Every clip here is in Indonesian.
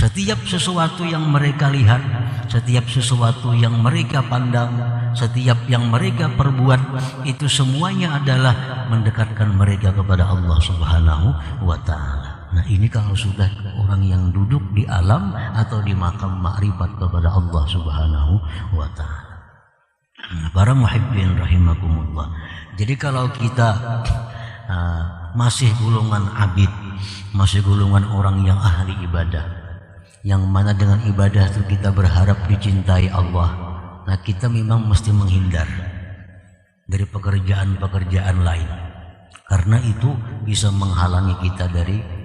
Setiap sesuatu yang mereka lihat, setiap sesuatu yang mereka pandang, setiap yang mereka perbuat, itu semuanya adalah mendekatkan mereka kepada Allah Subhanahu wa Ta'ala. Nah, ini kalau sudah orang yang duduk di alam atau di makam makrifat kepada Allah Subhanahu wa Ta'ala. Nah, para muhibbin rahimakumullah. Jadi kalau kita masih golongan abid, masih golongan orang yang ahli ibadah, yang mana dengan ibadah itu kita berharap dicintai Allah, nah kita memang mesti menghindar dari pekerjaan-pekerjaan lain, karena itu bisa menghalangi kita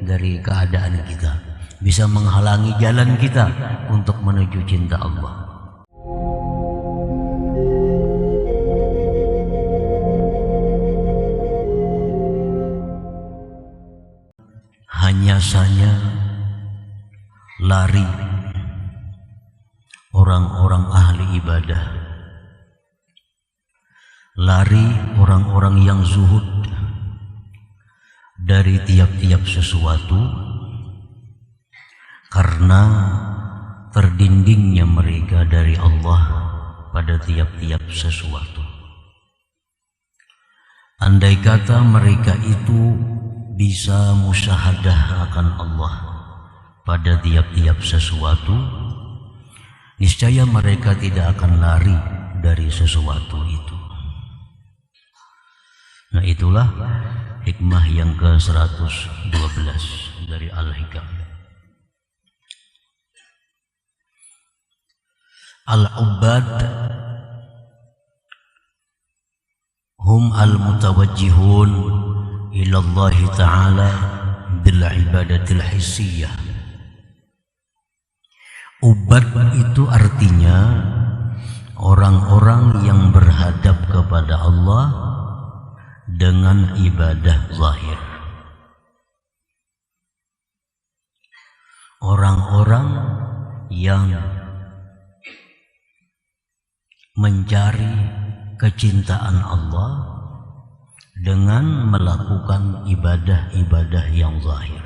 dari keadaan kita, bisa menghalangi jalan kita untuk menuju cinta Allah. Hanya saja lari orang-orang ahli ibadah, lari orang-orang yang zuhud dari tiap-tiap sesuatu karena terdindingnya mereka dari Allah pada tiap-tiap sesuatu. Andai kata mereka itu bisa musyahadah akan Allah pada tiap-tiap sesuatu, niscaya mereka tidak akan lari dari sesuatu itu. Nah, itulah hikmah yang ke-112 dari Al-Hikam. Al-Ubbad hum al-mutawajjihun ila Allah Ta'ala bil ibadatil hissiyah. Ubad itu artinya orang-orang yang berhadap kepada Allah dengan ibadah zahir. Orang-orang yang mencari kecintaan Allah dengan melakukan ibadah-ibadah yang zahir.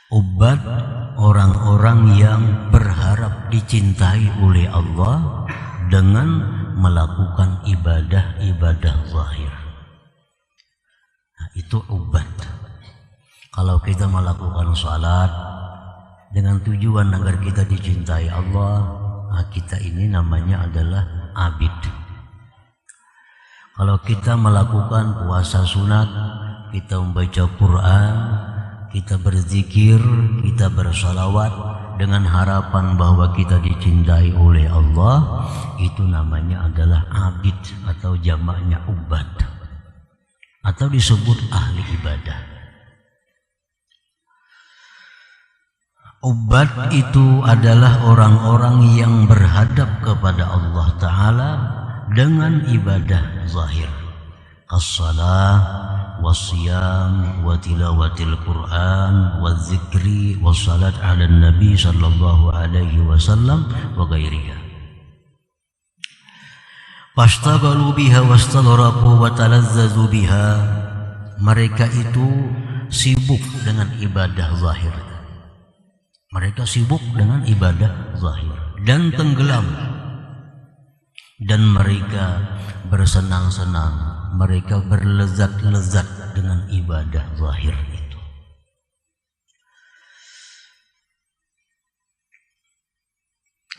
Ubad orang-orang yang berharap dicintai oleh Allah dengan melakukan ibadah-ibadah zahir. Nah, itu ubad. Kalau kita melakukan salat dengan tujuan agar kita dicintai Allah, nah kita ini namanya adalah abid. Kalau kita melakukan puasa sunat, kita membaca Quran, kita berzikir, kita bersalawat dengan harapan bahwa kita dicintai oleh Allah, itu namanya adalah abid atau jamaknya ubad, atau disebut ahli ibadah. Ubad itu adalah orang-orang yang berhadap kepada Allah Ta'ala dengan ibadah zahir, as-salah was-siyam wa tilawatil Quran wa zikri wa salat ala nabi sallallahu alaihi wasallam wa ghairiha. Fastaghalu biha wastaghrabu wa talazzazu biha. Mereka itu sibuk dengan ibadah zahir. Mereka sibuk dengan ibadah zahir dan tenggelam, dan mereka bersenang-senang, mereka berlezat-lezat dengan ibadah zahir itu.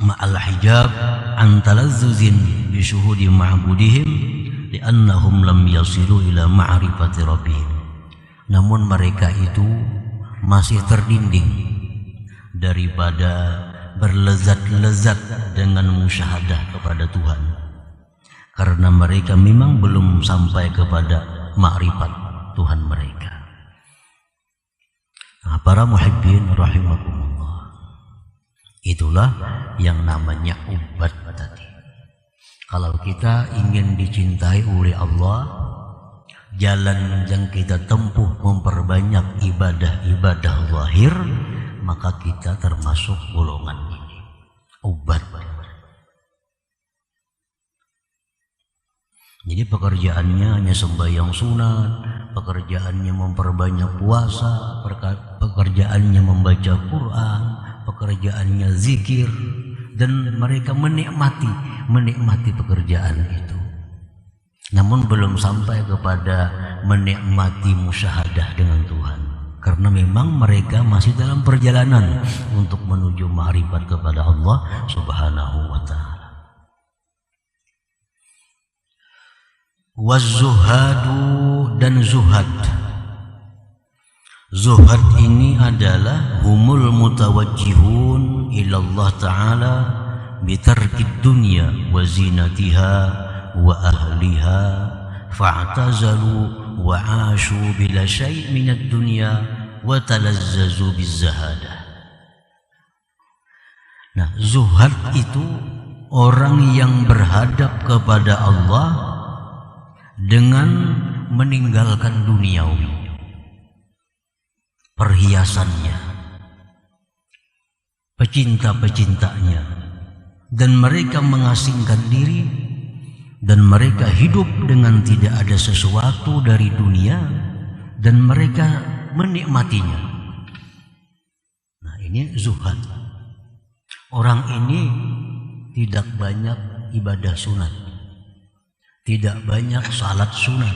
Ma'al hijab an talazzuzin bi syuhudi ma'budihim li'annahum lam yasilu ila ma'rifati rabbihim. Namun mereka itu masih terdinding daripada berlezat-lezat dengan musyahadah kepada Tuhan, karena mereka memang belum sampai kepada makrifat Tuhan mereka. Nah, para muhibbin rahimakumullah, itulah yang namanya ubad tadi. Kalau kita ingin dicintai oleh Allah, jalan yang kita tempuh memperbanyak ibadah-ibadah zahir, maka kita termasuk golongan ini, ubad. Jadi pekerjaannya hanya sembahyang sunat, pekerjaannya memperbanyak puasa, pekerjaannya membaca Quran, pekerjaannya zikir, dan mereka menikmati pekerjaan itu. Namun belum sampai kepada menikmati musyahadah dengan Tuhan, karena memang mereka masih dalam perjalanan untuk menuju ma'rifat kepada Allah Subhanahu wa ta'ala. Waz-zuhadu dan zuhad. Zuhad ini adalah humul mutawajjihun ilallah ta'ala bitarkid dunya wa zinatiha wa ahliha fa'tazalu wa ashu bila syai' minad dunya wa talazzazu bizzahadah. Nah, zuhad itu orang yang berhadap kepada Allah dengan meninggalkan duniawi, perhiasannya, pecinta-pecintanya, dan mereka mengasingkan diri, dan mereka hidup dengan tidak ada sesuatu dari dunia, dan mereka menikmatinya. Nah, ini zuhad. Orang ini tidak banyak ibadah sunat, tidak banyak salat sunat,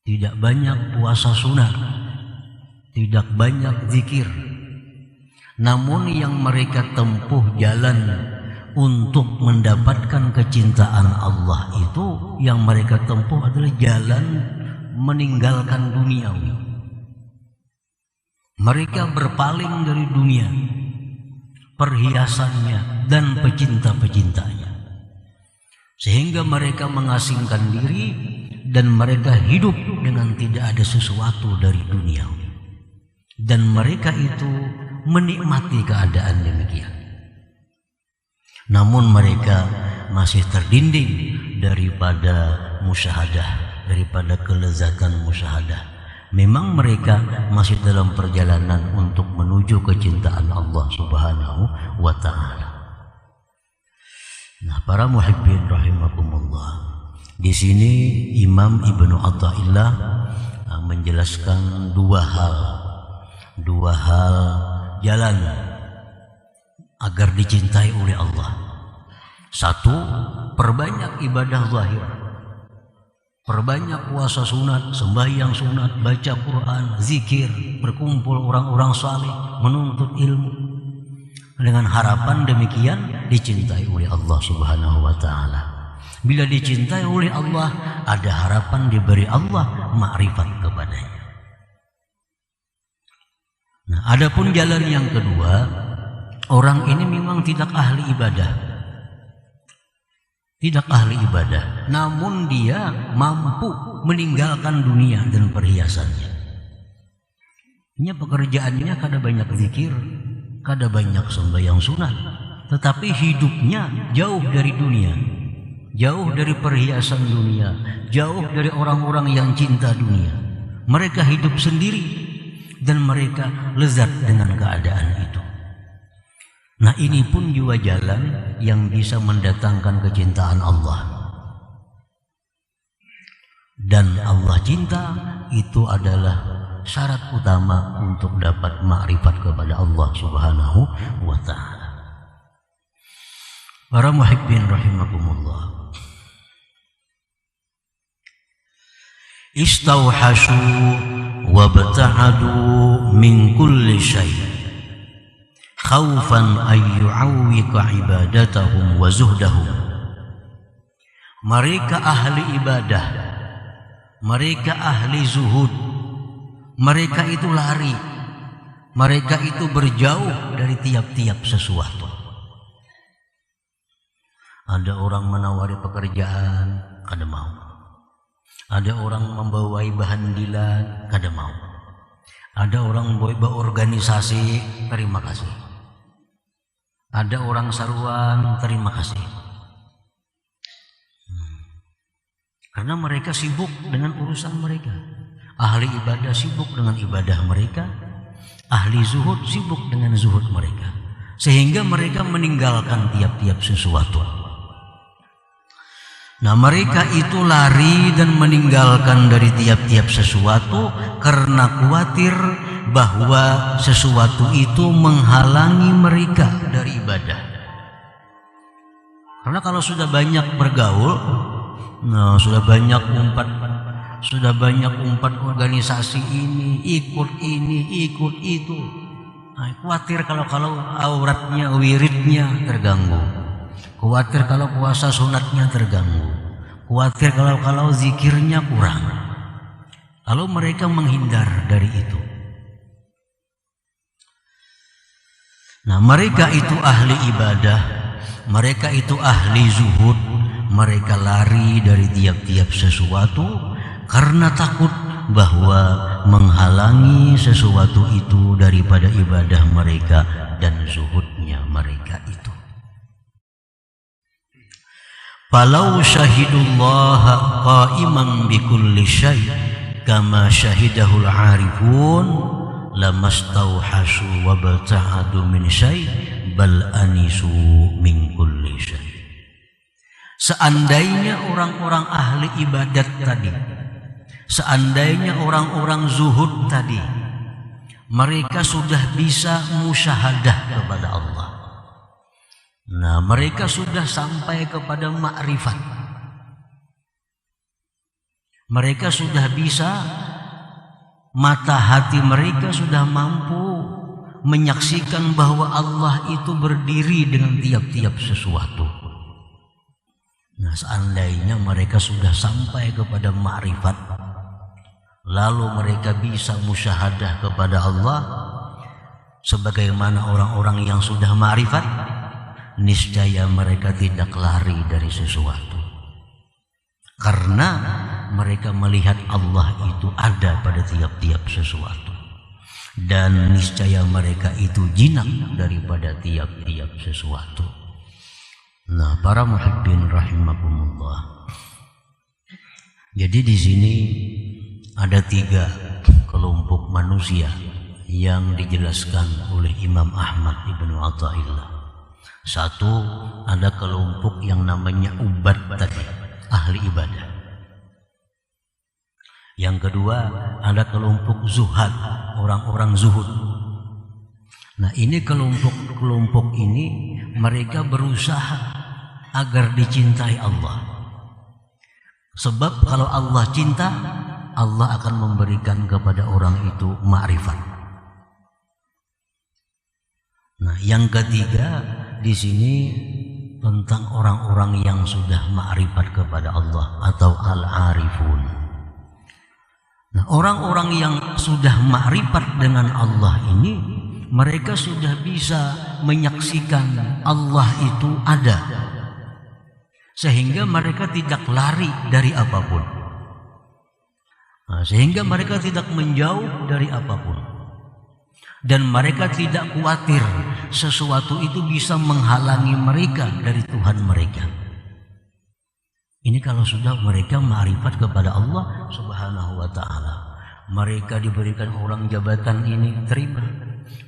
tidak banyak puasa sunat, tidak banyak zikir. Namun yang mereka tempuh jalan untuk mendapatkan kecintaan Allah itu, yang mereka tempuh adalah jalan meninggalkan duniawi. Mereka berpaling dari dunia, perhiasannya, dan pecinta-pecintanya, sehingga mereka mengasingkan diri dan mereka hidup dengan tidak ada sesuatu dari dunia, dan mereka itu menikmati keadaan demikian. Namun mereka masih terdinding daripada musyahadah, daripada kelezatan musyahadah. Memang mereka masih dalam perjalanan untuk menuju kecintaan Allah Subhanahu wa ta'ala. Nah, para muhibbin rahimakumullah, di sini Imam Ibnu Athaillah menjelaskan dua hal jalan agar dicintai oleh Allah. Satu, perbanyak ibadah zahir, perbanyak puasa sunat, sembahyang sunat, baca Quran, zikir, berkumpul orang-orang saleh, menuntut ilmu. Dengan harapan demikian dicintai oleh Allah Subhanahu wa ta'ala. Bila dicintai oleh Allah, ada harapan diberi Allah ma'rifat kepadanya. Nah, adapun jalan yang kedua, orang ini memang tidak ahli ibadah, namun dia mampu meninggalkan dunia dan perhiasannya. Ini pekerjaannya kada banyak zikir, kada banyak sembahyang sunat, tetapi hidupnya jauh dari dunia, jauh dari perhiasan dunia, jauh dari orang-orang yang cinta dunia. Mereka hidup sendiri dan mereka lezat dengan keadaan itu. Nah, ini pun juga jalan yang bisa mendatangkan kecintaan Allah. Dan Allah cinta itu adalah syarat utama untuk dapat ma'rifat kepada Allah Subhanahu wa ta'ala. Para muhibbin rahimakumullah, istauhashu wabta'adu min kulli syai' khawfan ay yu'awwika ibadatahum wa zuhdahum. Mereka ahli ibadah, mereka ahli zuhud, mereka itu lari, mereka itu berjauh dari tiap-tiap sesuatu. Ada orang menawari pekerjaan, kada mau. Ada orang membawai bahan dilan, kada mau. Ada orang membawa organisasi, terima kasih. Ada orang saruan, terima kasih. Karena mereka sibuk dengan urusan mereka. Ahli ibadah sibuk dengan ibadah mereka, ahli zuhud sibuk dengan zuhud mereka, sehingga mereka meninggalkan tiap-tiap sesuatu. Nah, mereka itu lari dan meninggalkan dari tiap-tiap sesuatu karena khawatir bahwa sesuatu itu menghalangi mereka dari ibadah. Karena kalau sudah banyak bergaul, nah, sudah banyak umpat organisasi ini, ikut itu. Nah, khawatir kalau auratnya, wiridnya terganggu. Khawatir kalau puasa sunatnya terganggu. Khawatir kalau zikirnya kurang. Lalu mereka menghindar dari itu. Nah, mereka itu ahli ibadah, mereka itu ahli zuhud, mereka lari dari tiap-tiap sesuatu karena takut bahwa menghalangi sesuatu itu daripada ibadah mereka dan zuhudnya mereka itu. Falau syahidullaha qa'iman bikulli syai' kama syahidahul 'arifun lamastauhasu wa bata'adu min syai' bal anisu min kulli syai'. Seandainya orang-orang ahli ibadat tadi, seandainya orang-orang zuhud tadi, mereka sudah bisa musyahadah kepada Allah. Nah, mereka sudah sampai kepada makrifat. Mereka sudah bisa, mata hati mereka sudah mampu menyaksikan bahwa Allah itu berdiri dengan tiap-tiap sesuatu. Nah, seandainya mereka sudah sampai kepada makrifat, lalu mereka bisa musyahadah kepada Allah sebagaimana orang-orang yang sudah makrifat, niscaya mereka tidak lari dari sesuatu. Karena mereka melihat Allah itu ada pada tiap-tiap sesuatu. Dan niscaya mereka itu jinak daripada tiap-tiap sesuatu. Nah, para muhibbin rahimakumullah. Jadi di sini ada 3 kelompok manusia yang dijelaskan oleh Imam Ahmad Ibnu Athaillah. 1, ada kelompok yang namanya ubad tadi, ahli ibadah. Yang kedua, ada kelompok zuhad, orang-orang zuhud. Nah, ini kelompok ini mereka berusaha agar dicintai Allah. Sebab kalau Allah cinta, Allah akan memberikan kepada orang itu ma'rifat. Nah, yang ketiga di sini tentang orang-orang yang sudah ma'rifat kepada Allah atau al-arifun. Nah, orang-orang yang sudah ma'rifat dengan Allah ini, mereka sudah bisa menyaksikan Allah itu ada, sehingga mereka tidak lari dari apapun. Nah, sehingga mereka tidak menjauh dari apapun. Dan mereka tidak khawatir sesuatu itu bisa menghalangi mereka dari Tuhan mereka. Ini kalau sudah mereka ma'rifat kepada Allah Subhanahu wa ta'ala. Mereka diberikan orang jabatan ini, terima.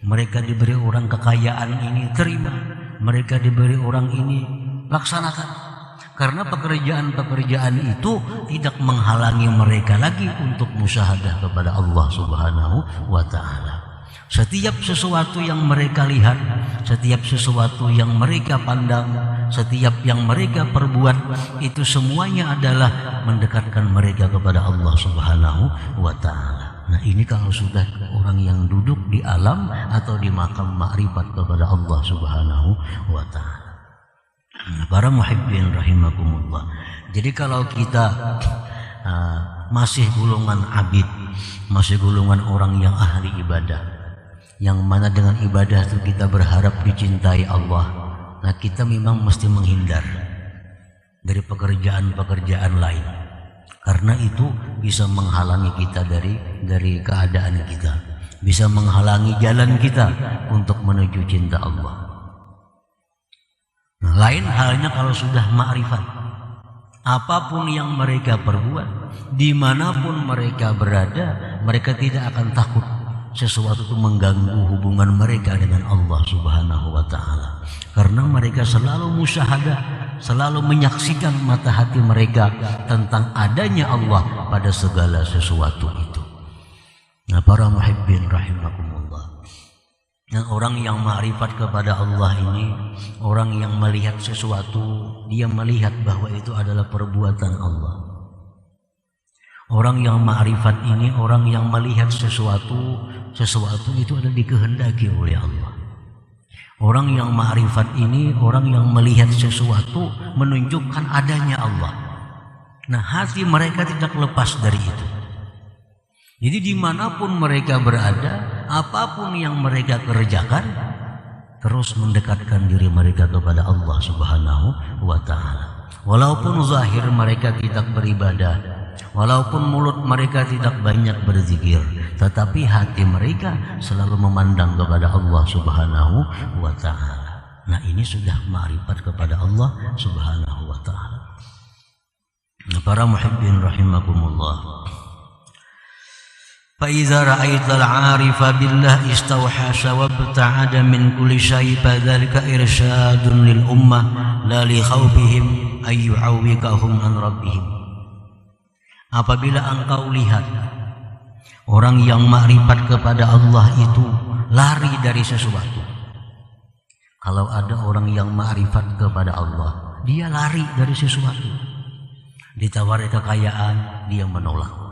Mereka diberi orang kekayaan ini, terima. Mereka diberi orang ini, laksanakan. Karena pekerjaan-pekerjaan itu tidak menghalangi mereka lagi untuk musyahadah kepada Allah Subhanahu wa ta'ala. Setiap sesuatu yang mereka lihat, setiap sesuatu yang mereka pandang, setiap yang mereka perbuat, itu semuanya adalah mendekatkan mereka kepada Allah Subhanahu wa ta'ala. Nah, ini kalau sudah orang yang duduk di alam atau di makam makrifat kepada Allah Subhanahu wa ta'ala. Nah, para muhibbin rahimakumullah. Jadi kalau kita masih golongan abid, masih golongan orang yang ahli ibadah, yang mana dengan ibadah itu kita berharap dicintai Allah, nah kita memang mesti menghindar dari pekerjaan-pekerjaan lain, karena itu bisa menghalangi kita dari keadaan kita, bisa menghalangi jalan kita untuk menuju cinta Allah. Nah, lain halnya kalau sudah ma'rifat, apapun yang mereka perbuat, dimanapun mereka berada, mereka tidak akan takut sesuatu itu mengganggu hubungan mereka dengan Allah Subhanahu wa taala. Karena mereka selalu musyahadah, selalu menyaksikan mata hati mereka tentang adanya Allah pada segala sesuatu itu. Nah, para muhibbin rahimakumullah. Nah, orang yang ma'rifat kepada Allah ini, orang yang melihat sesuatu, dia melihat bahwa itu adalah perbuatan Allah. Orang yang ma'rifat ini, orang yang melihat sesuatu itu adalah dikehendaki oleh Allah. Orang yang ma'rifat ini, orang yang melihat sesuatu menunjukkan adanya Allah. Nah, hati mereka tidak lepas dari itu. Jadi dimanapun mereka berada, apapun yang mereka kerjakan, terus mendekatkan diri mereka kepada Allah Subhanahu wa ta'ala. Walaupun zahir mereka tidak beribadah, walaupun mulut mereka tidak banyak berzikir, tetapi hati mereka selalu memandang kepada Allah Subhanahu wa ta'ala. Nah, ini sudah ma'rifat kepada Allah Subhanahu wa ta'ala. Nah, para muhibbin rahimakumullah. فإذا رأيت العارف بالله استوحش وابتعد من كل شيء فذلك إرشاد للأمة لا لخوفهم أن يعوقهم عن ربهم. Apabila engkau lihat orang yang makrifat kepada Allah itu lari dari sesuatu. Kalau ada orang yang makrifat kepada Allah, dia lari dari sesuatu. Ditawari kekayaan, dia menolak.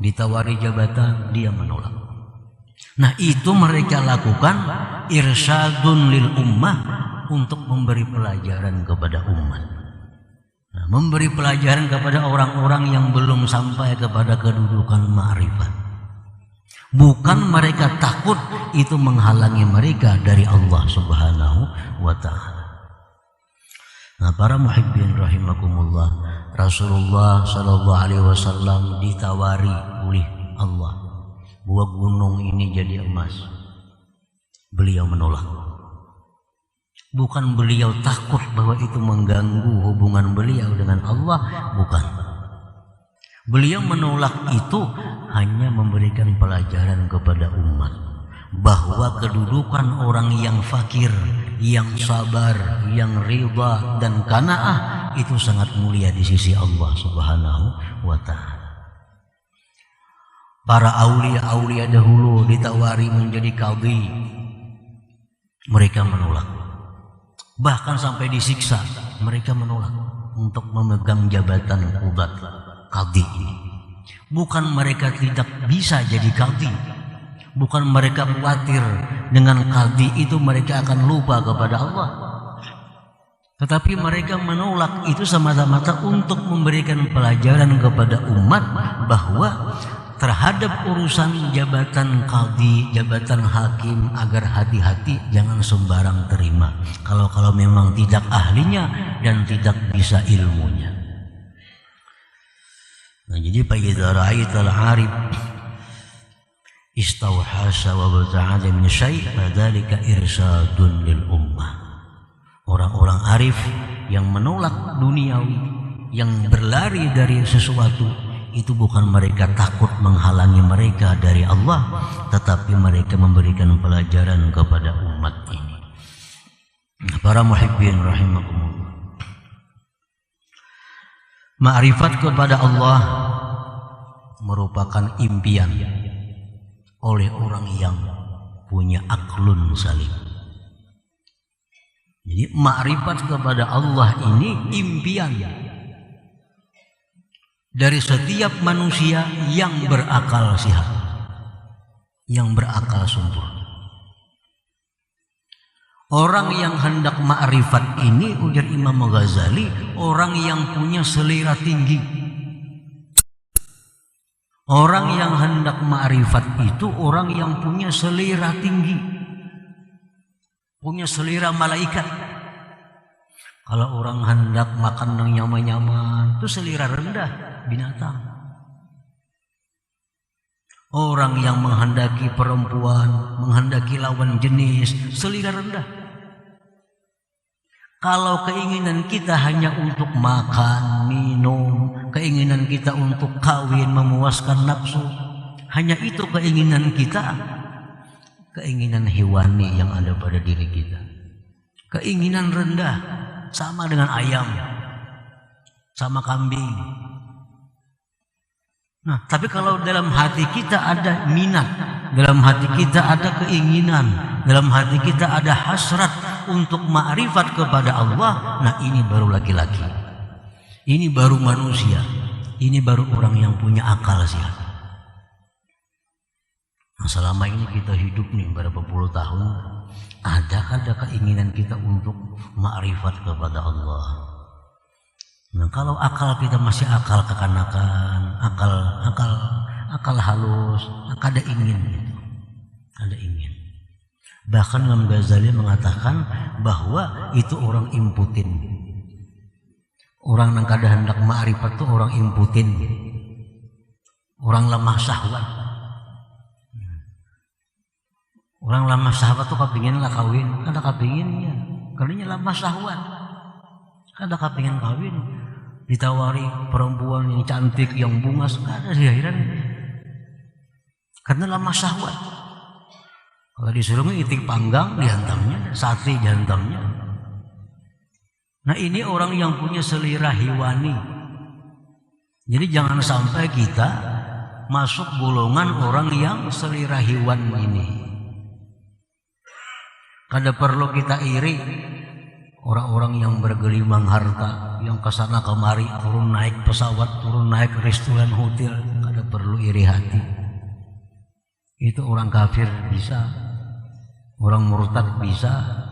Ditawari jabatan, dia menolak. Nah, itu mereka lakukan irsyadun lil ummah, untuk memberi pelajaran kepada umat. Nah, memberi pelajaran kepada orang-orang yang belum sampai kepada kedudukan ma'rifat. Bukan mereka takut itu menghalangi mereka dari Allah Subhanahu wa ta'ala. Nah, para muhibbin rahimakumullah, Rasulullah sallallahu alaihi wasallam ditawari oleh Allah bahwa gunung ini jadi emas. Beliau menolak. Bukan beliau takut bahwa itu mengganggu hubungan beliau dengan Allah, bukan. Beliau menolak itu hanya memberikan pelajaran kepada umat bahwa kedudukan orang yang fakir, yang sabar, yang ridha dan qanaah itu sangat mulia di sisi Allah Subhanahu wa ta'ala. Para aulia dahulu ditawari menjadi qadhi, mereka menolak. Bahkan sampai disiksa, mereka menolak untuk memegang jabatan qudat qadhi ini. Bukan mereka tidak bisa jadi qadhi, bukan mereka khawatir dengan qadhi itu mereka akan lupa kepada Allah, tetapi mereka menolak itu semata-mata untuk memberikan pelajaran kepada umat bahwa terhadap urusan jabatan qadhi, jabatan hakim, agar hati-hati, jangan sembarang terima kalau memang tidak ahlinya dan tidak bisa ilmunya. Nah, jadi fa'idza ra'aital 'arif istauhasa wa bata'ada min syai' fadzalika irsyadun lil ummah. Orang-orang arif yang menolak duniawi, yang berlari dari sesuatu, itu bukan mereka takut menghalangi mereka dari Allah, tetapi mereka memberikan pelajaran kepada umat ini. Para muhibbin rahimakumullah. Ma'rifat kepada Allah merupakan impian oleh orang yang punya aklun salim. Jadi ma'rifat kepada Allah ini impian dari setiap manusia yang berakal sehat, yang berakal sempurna. Orang yang hendak ma'rifat ini, ujar Imam Ghazali, orang yang punya selera tinggi. Orang yang hendak ma'rifat itu orang yang punya selera tinggi, punya selera malaikat. Kalau orang hendak makan yang nyaman-nyaman, itu selera rendah binatang. Orang yang menghendaki perempuan, menghendaki lawan jenis, selera rendah. Kalau keinginan kita hanya untuk makan, minum, keinginan kita untuk kawin, memuaskan nafsu, hanya itu keinginan kita, keinginan hewani yang ada pada diri kita. Keinginan rendah sama dengan ayam, sama kambing. Nah, tapi kalau dalam hati kita ada minat, dalam hati kita ada keinginan, dalam hati kita ada hasrat untuk ma'rifat kepada Allah, nah ini baru laki-laki. Ini baru manusia. Ini baru orang yang punya akal sehat. Nah, selama ini kita hidup nih berapa puluh tahun, ada keinginan kita untuk ma'rifat kepada Allah. Nah, kalau akal kita masih akal kekanakan, akal halus, ada ingin gitu. Ada ingin. Bahkan Imam Ghazali mengatakan bahwa itu orang imputin. Orang yang kada hendak ma'rifat itu orang imputin. Orang lemah syahwat. Orang lemah syahwat tuh kepingin lah kawin, kada kepinginnya. Karena lemah syahwat. Kada kepingin kawin. Ditawari perempuan yang cantik, yang bungas, kada di akhiran. Karena lemah syahwat. Kalau disuruh itik panggang dihantamnya, sate dihantamnya. Nah, ini orang yang punya selera hewani. Jadi jangan sampai kita masuk golongan orang yang selera hewan ini. Kada perlu kita iri orang-orang yang bergelimang harta, yang kesana kemari, turun naik pesawat, turun naik restoran hotel, kada perlu iri hati. Itu orang kafir bisa, orang murtad bisa.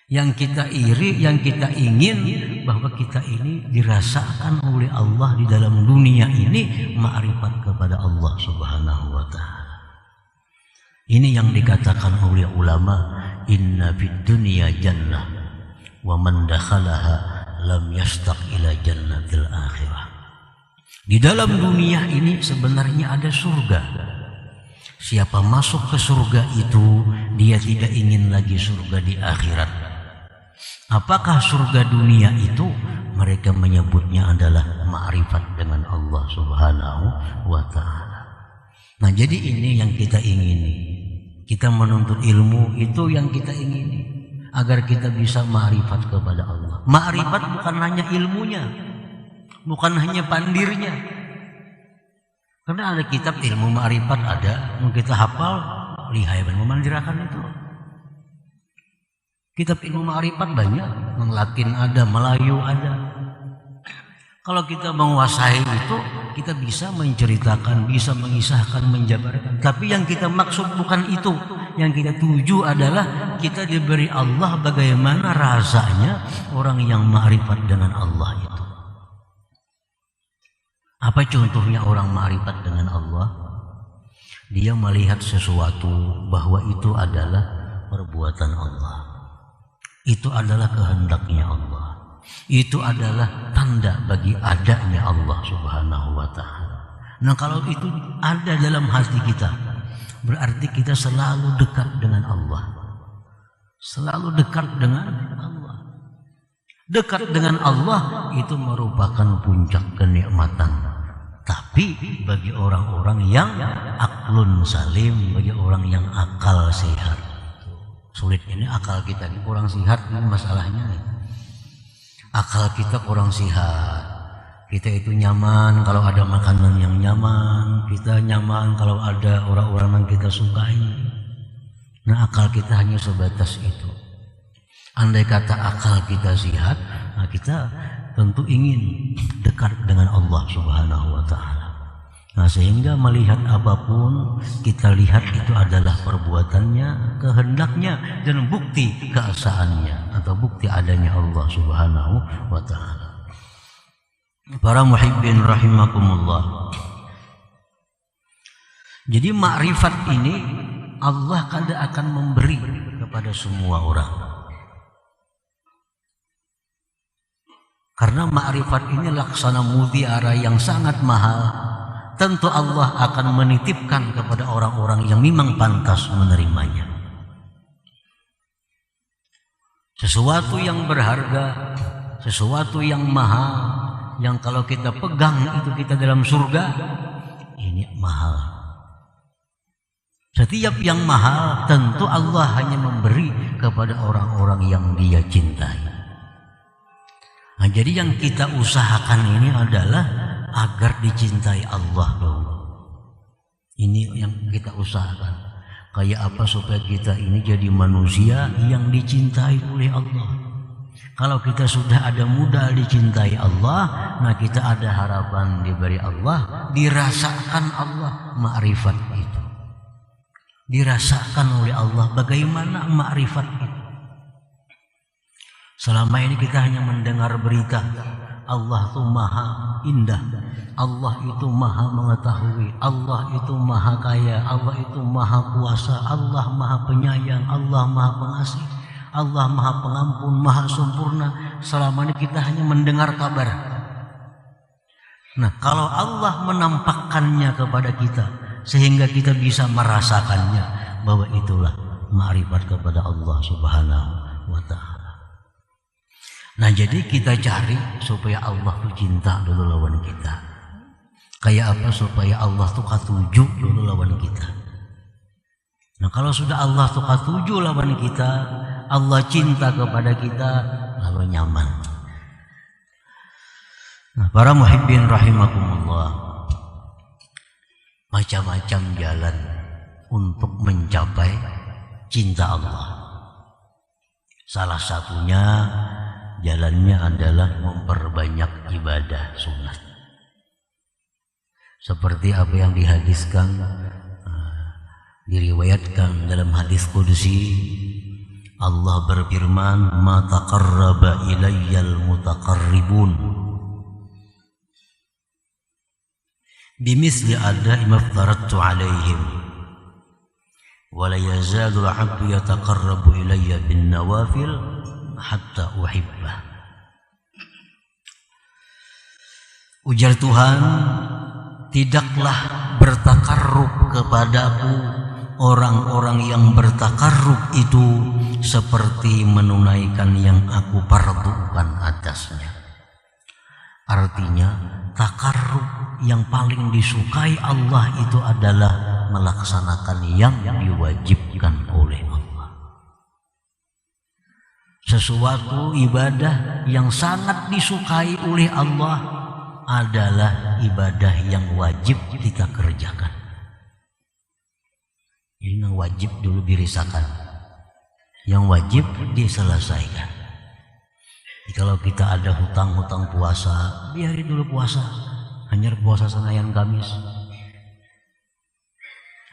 Yang kita iri, yang kita ingin bahwa kita ini dirasakan oleh Allah di dalam dunia ini ma'rifat kepada Allah Subhanahu wa ta'ala. Ini yang dikatakan oleh ulama, inna fid dunya jannah wa man dakhalaha lam yashtaq ila jannatil akhirah. Di dalam dunia ini sebenarnya ada surga. Siapa masuk ke surga itu, dia tidak ingin lagi surga di akhirat. Apakah surga dunia itu? Mereka menyebutnya adalah ma'rifat dengan Allah Subhanahu wa ta'ala. Nah, jadi ini yang kita ingini. Kita menuntut ilmu itu yang kita ingini, agar kita bisa ma'rifat kepada Allah. Ma'rifat bukan hanya ilmunya, bukan hanya pandirnya. Karena ada kitab ilmu ma'rifat ada, yang kita hafal, lihai memandirakan itu. Kitab ilmu ma'rifat banyak, yang Latin ada, Melayu ada. Kalau kita menguasai itu, kita bisa menceritakan, bisa mengisahkan, menjabarkan. Tapi yang kita maksud bukan itu. Yang kita tuju adalah kita diberi Allah bagaimana rasanya orang yang ma'rifat dengan Allah itu. Apa contohnya orang ma'rifat dengan Allah? Dia melihat sesuatu bahwa itu adalah perbuatan Allah. Itu adalah kehendaknya Allah. Itu adalah tanda bagi adanya Allah Subhanahu wa ta'ala. Nah, kalau itu ada dalam hati kita, berarti kita selalu dekat dengan Allah. Selalu dekat dengan Allah. Dekat dengan Allah itu merupakan puncak kenikmatan. Tapi bagi orang-orang yang aklun salim, bagi orang yang akal sehat. Sulit ini akal kita ini kurang sehat, ini masalahnya nih. Akal kita kurang sehat. Kita itu nyaman kalau ada makanan yang nyaman, kita nyaman kalau ada orang-orang yang kita sukai. Nah, akal kita hanya sebatas itu. Andai kata akal kita sehat, nah kita tentu ingin dekat dengan Allah Subhanahu wa ta'ala. Nah, sehingga melihat apapun kita lihat itu adalah perbuatannya, kehendaknya, dan bukti keesaannya atau bukti adanya Allah Subhanahu wa ta'ala. Para muhibbin rahimakumullah. Jadi ma'rifat ini Allah kada akan memberi kepada semua orang. Karena ma'rifat ini laksana mutiara yang sangat mahal. Tentu Allah akan menitipkan kepada orang-orang yang memang pantas menerimanya. Sesuatu yang berharga, sesuatu yang mahal, yang kalau kita pegang itu kita dalam surga, ini mahal. Setiap yang mahal tentu Allah hanya memberi kepada orang-orang yang Dia cintai. Nah, jadi yang kita usahakan ini adalah agar dicintai Allah dong. Ini yang kita usahakan. Kayak apa supaya kita ini jadi manusia yang dicintai oleh Allah. Kalau kita sudah ada modal dicintai Allah, nah kita ada harapan diberi Allah, dirasakan Allah ma'rifat itu. Dirasakan oleh Allah bagaimana ma'rifat itu. Selama ini kita hanya mendengar berita Allah itu maha indah, Allah itu maha mengetahui, Allah itu maha kaya, Allah itu maha kuasa, Allah maha penyayang, Allah maha pengasih, Allah maha pengampun, maha sempurna. Selama ini kita hanya mendengar kabar. Nah, kalau Allah menampakkannya kepada kita sehingga kita bisa merasakannya, bahwa itulah ma'rifat kepada Allah Subhanahu wa ta'ala. Nah, jadi kita cari supaya Allah tuh cinta dulu lawan kita. Kayak apa supaya Allah tuh katuju dulu lawan kita. Nah, kalau sudah Allah tuh katuju lawan kita, Allah cinta kepada kita, lalu nyaman. Nah, para muhibbin rahimakumullah, macam-macam jalan untuk mencapai cinta Allah. Salah satunya jalannya adalah memperbanyak ibadah sunat. Seperti apa yang dihadiskan, diriwayatkan dalam hadis qudsi, Allah berfirman, "Ma taqarraba ilayyal mutaqarribun bimisli adai maftaratu alaihim wa la yazalu al-'abdu yataqarrabu ilayya bin nawafil hatta uhibbah." Ujar Tuhan, tidaklah bertakarrub kepadaku orang-orang yang bertakarrub itu seperti menunaikan yang aku fardukan atasnya. Artinya, takarrub yang paling disukai Allah itu adalah melaksanakan yang diwajibkan oleh Allah. Sesuatu ibadah yang sangat disukai oleh Allah adalah ibadah yang wajib kita kerjakan. Ini yang wajib dulu dirisakan, yang wajib diselesaikan. Kalau kita ada hutang-hutang puasa, biarin dulu puasa. Hanya puasa Senayan Kamis,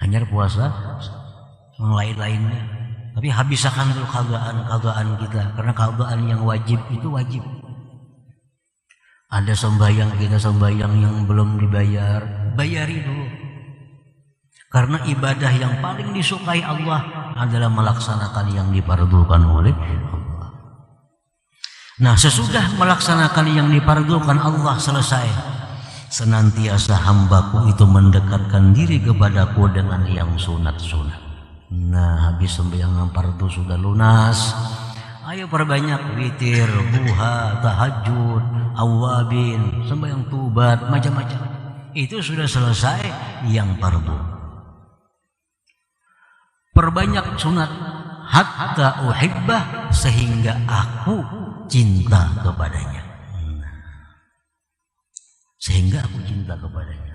hanya puasa yang lain-lainnya. Tapi habiskan dulu keadaan kita, karena keadaan yang wajib itu wajib. Ada sembahyang kita sembahyang yang belum dibayar, bayari dulu. Karena ibadah yang paling disukai Allah adalah melaksanakan yang difardukan oleh Allah. Nah, sesudah melaksanakan yang difardukan Allah selesai, senantiasa hambaku itu mendekatkan diri kepadaku dengan yang sunat-sunat. Nah, habis sembahyang fardu sudah lunas, ayo perbanyak witir, duha, tahajud, awabin, sembahyang tubat, macam-macam. Itu sudah selesai yang fardu. Perbanyak sunat hatta uhibbah, sehingga aku cinta kepadanya. Sehingga aku cinta kepadanya.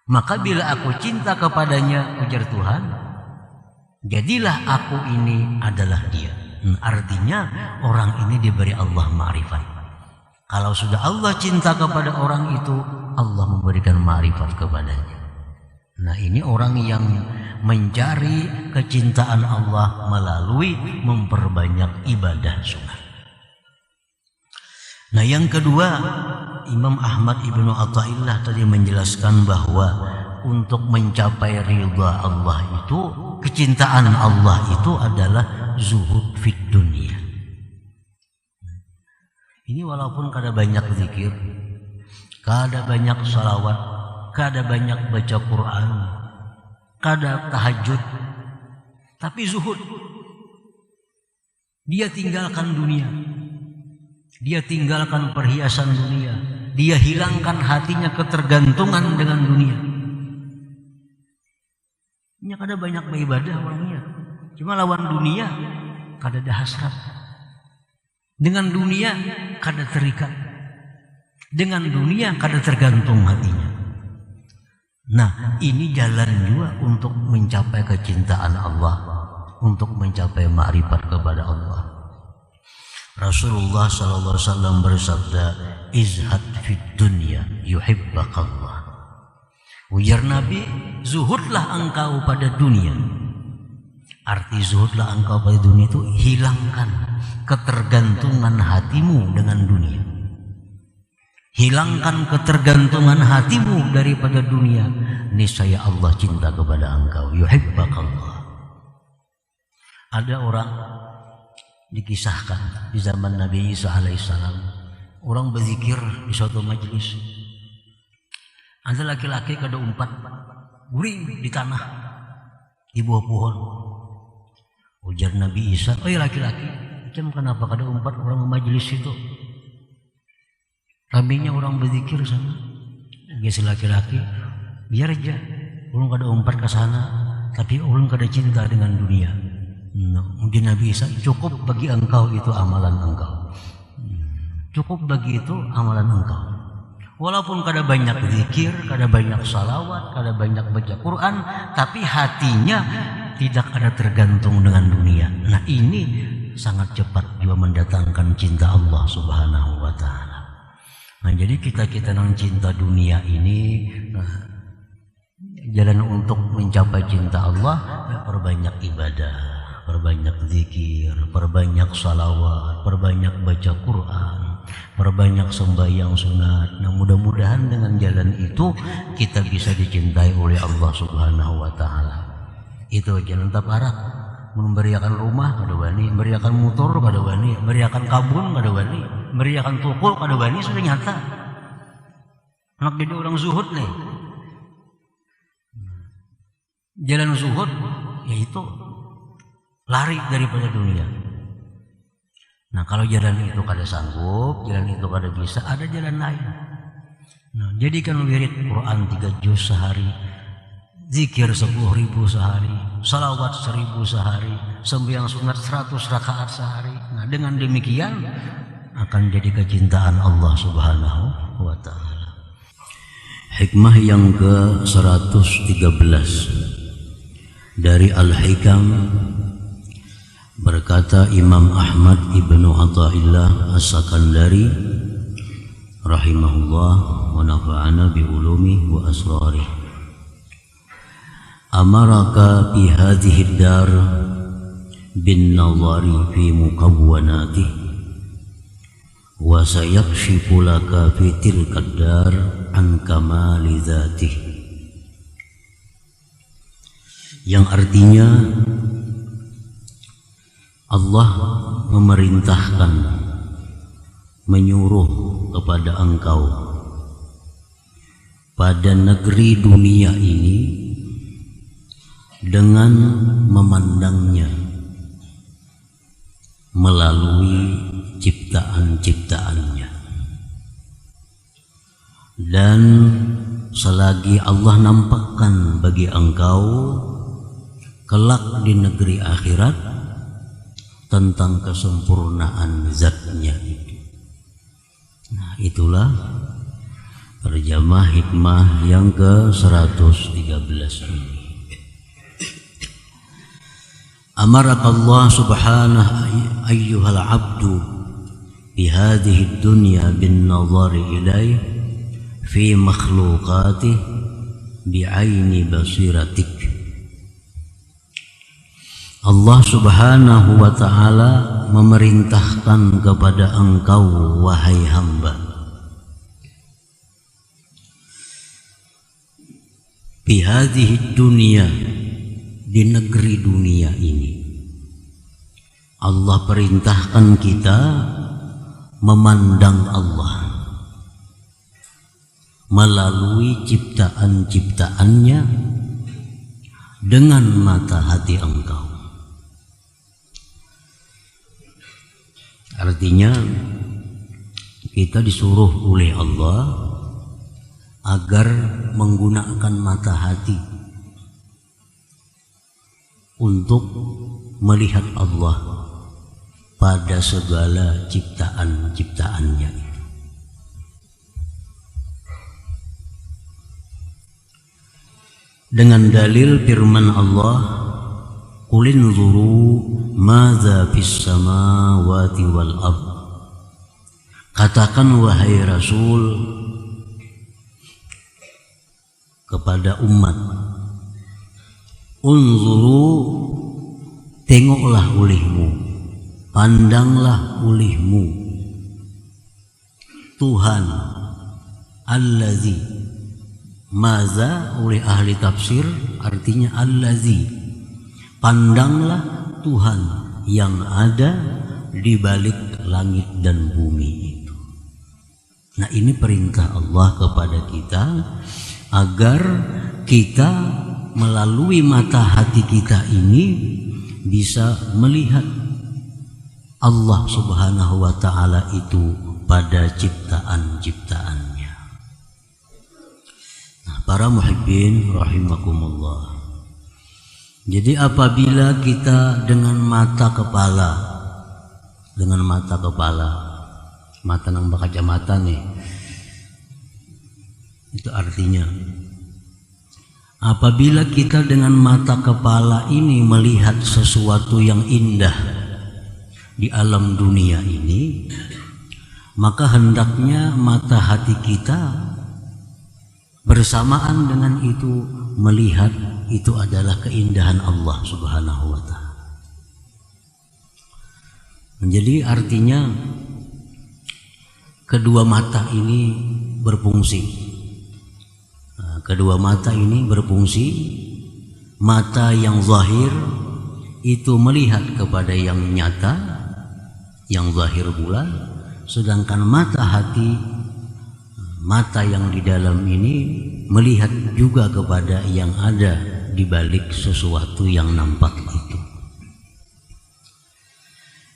Maka bila aku cinta kepadanya, ujar Tuhan, jadilah aku ini adalah dia. Artinya orang ini diberi Allah ma'rifat. Kalau sudah Allah cinta kepada orang itu, Allah memberikan ma'rifat kepadanya. Nah, ini orang yang mencari kecintaan Allah melalui memperbanyak ibadah sunat. Nah, yang kedua, Imam Ahmad Ibnu Athaillah tadi menjelaskan bahwa untuk mencapai ridha Allah itu, kecintaan Allah itu adalah zuhud fid dunia. Ini walaupun kada banyak zikir, kada banyak salawat, kada banyak baca Quran, kada tahajud, tapi zuhud. Dia tinggalkan dunia, dia tinggalkan perhiasan dunia, dia hilangkan hatinya ketergantungan dengan dunia. Nya kada banyak beribadah orangnya. Cuma lawan dunia kada ada hasrat. Dengan dunia kada terikat. Dengan dunia kada tergantung hatinya. Nah, ini jalan juga untuk mencapai kecintaan Allah, untuk mencapai ma'rifat kepada Allah. Rasulullah sallallahu alaihi wasallam bersabda, "Izhad fid dunya yuhibbakallah." Ujar Nabi, zuhudlah engkau pada dunia. Arti zuhudlah engkau pada dunia itu hilangkan ketergantungan hatimu dengan dunia. Hilangkan ketergantungan hatimu daripada dunia. Niscaya Allah cinta kepada engkau. Yuhibbakallah. Ada orang dikisahkan di zaman Nabi Isa alaihissalam, orang berzikir di suatu majelis. Ada laki-laki kada umpat, guring di tanah, di bawah pohon. Ujar Nabi Isa, "Oh ya laki-laki, macam kenapa kada umpat orang majelis itu?" Raminya orang berzikir sana. Dia si laki-laki, biar aja, ulun kada umpat ke sana, tapi ulun kada cinta dengan dunia. Nah, mungkin Nabi Isa, cukup bagi engkau itu amalan engkau. Cukup bagi itu amalan engkau. Walaupun kada banyak zikir, kada banyak salawat, kada banyak baca Quran, tapi hatinya tidak ada tergantung dengan dunia. Nah, ini sangat cepat juga mendatangkan cinta Allah Subhanahu wa Ta'ala. Nah, jadi kita yang cinta dunia ini, jalan untuk mencapai cinta Allah, ya perbanyak ibadah, perbanyak zikir, perbanyak salawat, perbanyak baca Quran, perbanyak sembahyang sunat. Nah, mudah-mudahan dengan jalan itu kita bisa dicintai oleh Allah Subhanahu wa Ta'ala. Itu jangan tak parah. Memberiakan rumah kada wani, memberiakan motor kada wani, memberiakan kabun kada wani, memberiakan toko kada wani, sudah nyata. Anak jadi orang zuhud nih. Jalan zuhud yaitu lari daripada dunia. Nah, kalau jalan itu kada sanggup, jalan itu kada bisa, ada jalan lain. Nah, jadikan wirid Quran 3 juz sehari, zikir 10.000 sehari, salawat 1.000 sehari, sembahyang sunat 100 rakaat sehari. Nah, dengan demikian akan jadi kecintaan Allah Subhanahu wa Ta'ala. Hikmah yang ke-113 dari Al-Hikam, berkata Imam Ahmad ibnu Athaillah As-Sakandari rahimahullah wa nafa'ana bi ulumi wa asrarih, amaraka fi hadhihi dar bin nazari fi mukawwanatih wa sayakshifu laka fi tilka dar an kamali dzatih, yang artinya Allah memerintahkan, menyuruh kepada engkau pada negeri dunia ini dengan memandangnya melalui ciptaan-ciptaannya. Dan selagi Allah nampakkan bagi engkau kelak di negeri akhirat tentang kesempurnaan zatnya itu. Nah, itulah terjemah hikmah yang ke-113 ini. Amaraka Allah subhanahu ayyuhal abdu bihadhihi dunya bin nazari ilaih fi makhluqatih bi'aini basiratik. Allah subhanahu wa ta'ala memerintahkan kepada engkau wahai hamba, bihadhihi dunya, di negeri dunia ini Allah perintahkan kita memandang Allah melalui ciptaan-ciptaannya dengan mata hati engkau. Artinya kita disuruh oleh Allah agar menggunakan mata hati untuk melihat Allah pada segala ciptaan-ciptaannya. Dengan dalil firman Allah, qul inzuru madza fis samawati wal ardh. Katakan wahai Rasul kepada umat, unzuru, tengoklah olehmu, pandanglah olehmu Tuhan allazi. Maza oleh ahli tafsir artinya allazi, pandanglah Tuhan yang ada di balik langit dan bumi itu. Nah, ini perintah Allah kepada kita agar kita melalui mata hati kita ini bisa melihat Allah Subhanahu wa ta'ala itu pada ciptaan-ciptaannya. Nah, para muhibbin rahimakumullah. Jadi apabila kita dengan mata kepala, mata nang kacamata nih, itu artinya apabila kita dengan mata kepala ini melihat sesuatu yang indah di alam dunia ini, maka hendaknya mata hati kita bersamaan dengan itu melihat itu adalah keindahan Allah Subhanahu wa ta'ala. Jadi artinya kedua mata ini berfungsi. Kedua mata ini berfungsi. Mata yang zahir itu melihat kepada yang nyata, yang zahir pula, sedangkan mata hati, mata yang di dalam ini melihat juga kepada yang ada di balik sesuatu yang nampak itu.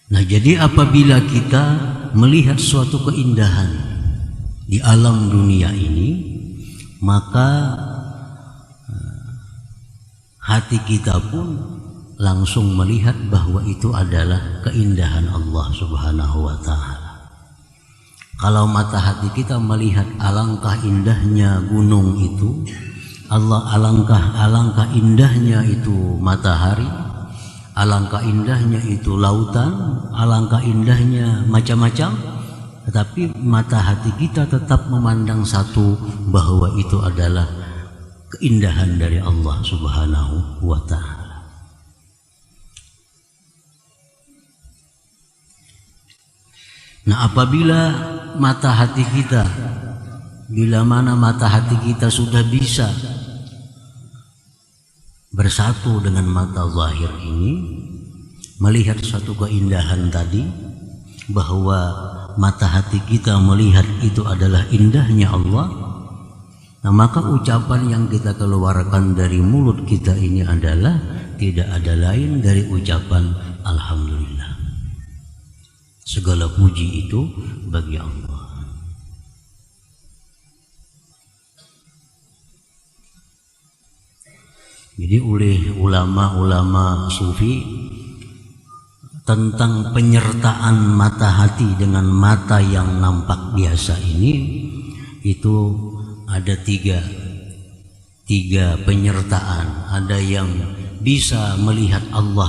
Nah, jadi apabila kita melihat suatu keindahan di alam dunia ini, maka hati kita pun langsung melihat bahwa itu adalah keindahan Allah Subhanahu wa ta'ala. Kalau mata hati kita melihat alangkah indahnya gunung itu, alangkah indahnya itu matahari, alangkah indahnya itu lautan, alangkah indahnya macam-macam, tetapi mata hati kita tetap memandang satu, bahwa itu adalah keindahan dari Allah Subhanahu wa ta'ala. Nah, apabila mata hati kita, bila mana mata hati kita sudah bisa bersatu dengan mata zahir ini, melihat satu keindahan tadi, bahwa mata hati kita melihat itu adalah indahnya Allah, nah maka ucapan yang kita keluarkan dari mulut kita ini adalah tidak ada lain dari ucapan alhamdulillah. Segala puji itu bagi Allah. Jadi oleh ulama-ulama sufi tentang penyertaan mata hati dengan mata yang nampak biasa ini, itu ada tiga penyertaan. Ada yang bisa melihat Allah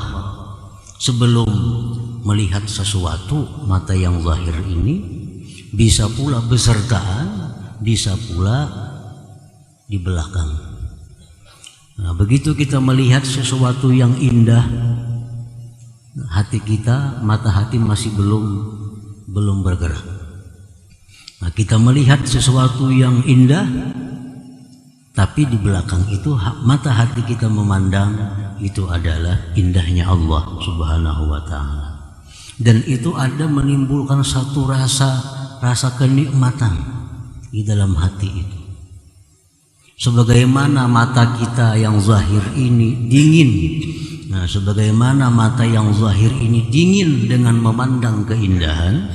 sebelum melihat sesuatu, mata yang zahir ini bisa pula besertaan, bisa pula di belakang. Nah, begitu kita melihat sesuatu yang indah, hati kita, mata hati masih belum bergerak. Nah, kita melihat sesuatu yang indah, tapi di belakang itu mata hati kita memandang itu adalah indahnya Allah Subhanahu wa ta'ala. Dan itu ada menimbulkan satu rasa kenikmatan di dalam hati itu. Sebagaimana mata kita yang zahir ini dingin, nah sebagaimana mata yang zahir ini dingin dengan memandang keindahan,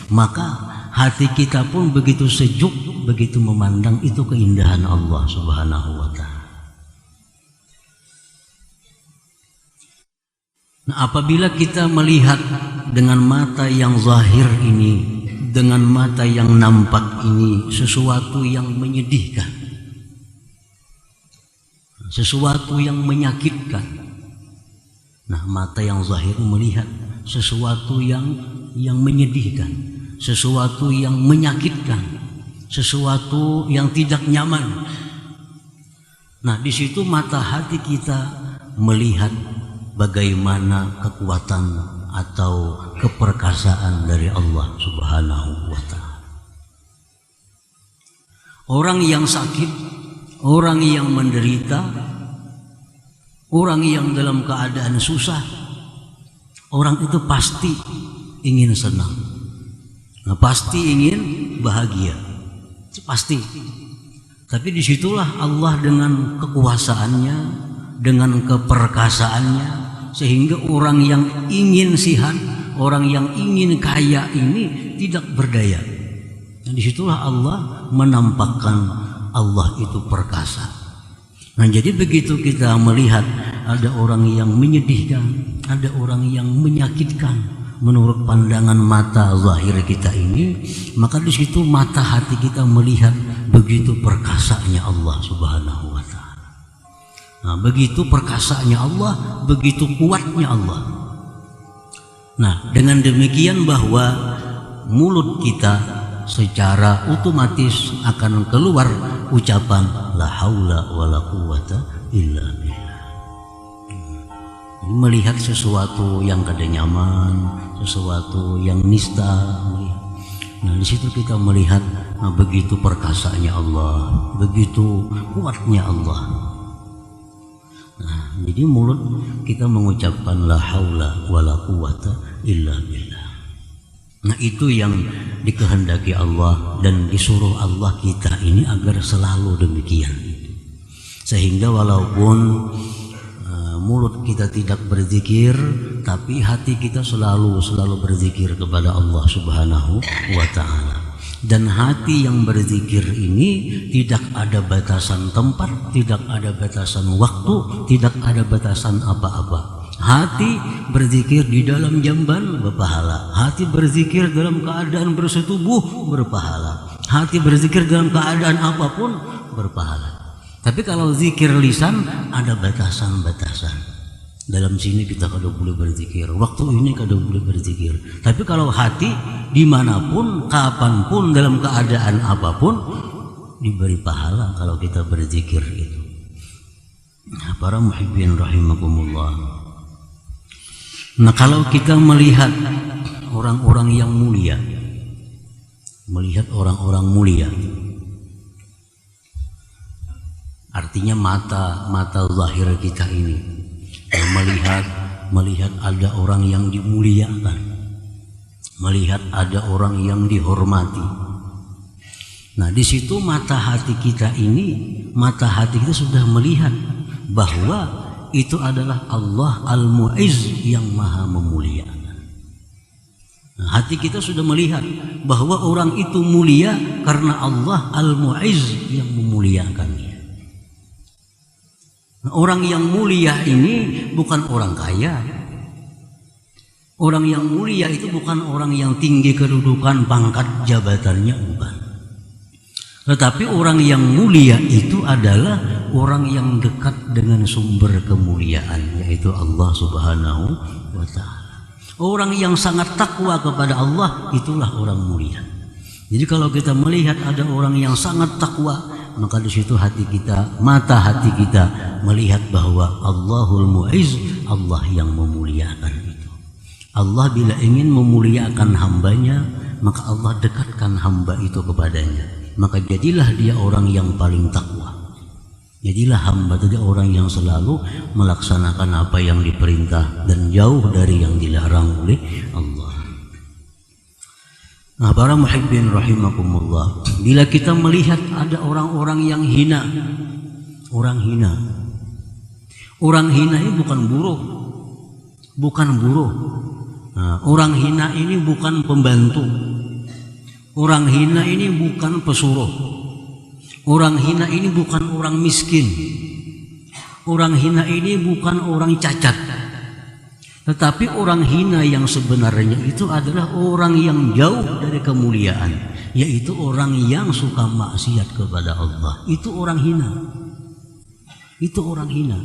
maka hati kita pun begitu sejuk begitu memandang itu keindahan Allah Subhanahu wa ta'ala. Nah, apabila kita melihat dengan mata yang zahir ini, dengan mata yang nampak ini, sesuatu yang menyedihkan, sesuatu yang menyakitkan. Nah, mata yang zahir melihat sesuatu yang menyedihkan, sesuatu yang menyakitkan, sesuatu yang tidak nyaman. Nah, di situ mata hati kita melihat bagaimana kekuatan atau keperkasaan dari Allah Subhanahu wa Ta'ala. Orang yang sakit, orang yang menderita, orang yang dalam keadaan susah, orang itu pasti ingin senang. Nah, pasti ingin bahagia, pasti. Tapi disitulah Allah dengan kekuasaannya, dengan keperkasaannya, sehingga orang yang ingin sihat, orang yang ingin kaya ini tidak berdaya. Dan disitulah Allah menampakkan Allah itu perkasa. Nah, jadi begitu kita melihat ada orang yang menyedihkan, ada orang yang menyakitkan menurut pandangan mata zahir kita ini, maka di situ mata hati kita melihat begitu perkasanya Allah Subhanahu wa Ta'ala. Nah, begitu perkasanya Allah, begitu kuatnya Allah. Nah, dengan demikian bahwa mulut kita secara otomatis akan keluar ucapan la haula wala quwata illa billah. Melihat sesuatu yang kada nyaman, sesuatu yang nista. Nah, di situ kita melihat begitu perkasanya Allah, begitu kuatnya Allah. Nah, jadi mulut kita mengucapkan la haula wala quwata illa billah. Nah, itu yang dikehendaki Allah dan disuruh Allah kita ini agar selalu demikian. Sehingga walaupun mulut kita tidak berzikir, tapi hati kita selalu berzikir kepada Allah Subhanahu wa Ta'ala. Dan hati yang berzikir ini tidak ada batasan tempat, tidak ada batasan waktu, tidak ada batasan apa-apa. Hati berzikir di dalam jamban berpahala, hati berzikir dalam keadaan bersetubuh berpahala, hati berzikir dalam keadaan apapun berpahala. Tapi kalau zikir lisan ada batasan-batasan. Dalam sini kita kada boleh berzikir, waktu ini kada boleh berzikir. Tapi kalau hati dimanapun, kapanpun, dalam keadaan apapun diberi pahala kalau kita berzikir itu. Nah, para muhibbin rahimakumullah. Nah, kalau kita melihat orang-orang yang mulia, melihat orang-orang mulia, artinya mata zahir kita ini melihat ada orang yang dimuliakan, melihat ada orang yang dihormati. Nah, di situ mata hati kita sudah melihat bahwa itu adalah Allah Al-Mu'izz yang maha memuliakan. Nah, hati kita sudah melihat bahwa orang itu mulia karena Allah Al-Mu'izz yang memuliakannya. Orang yang mulia ini bukan orang kaya. Orang yang mulia itu bukan orang yang tinggi kedudukan, pangkat, jabatannya, bukan. Tetapi orang yang mulia itu adalah orang yang dekat dengan sumber kemuliaan, yaitu Allah Subhanahu wa Ta'ala. Orang yang sangat takwa kepada Allah, itulah orang mulia. Jadi kalau kita melihat ada orang yang sangat takwa, maka di situ mata hati kita melihat bahwa Allahul Mu'izz, Allah yang memuliakan itu. Allah bila ingin memuliakan hambanya, maka Allah dekatkan hamba itu kepadanya. Maka jadilah dia orang yang paling takwa. Jadilah hamba itu orang yang selalu melaksanakan apa yang diperintah dan jauh dari yang dilarang oleh Allah. Nah, para muhibbin rahimakumullah, bila kita melihat ada orang-orang yang hina, orang hina ini bukan buruh, Nah, orang hina ini bukan pembantu, orang hina ini bukan pesuruh, orang hina ini bukan orang miskin, orang hina ini bukan orang cacat, Tetapi orang hina yang sebenarnya itu adalah orang yang jauh dari kemuliaan, yaitu orang yang suka maksiat kepada Allah. Itu orang hina. Itu orang hina.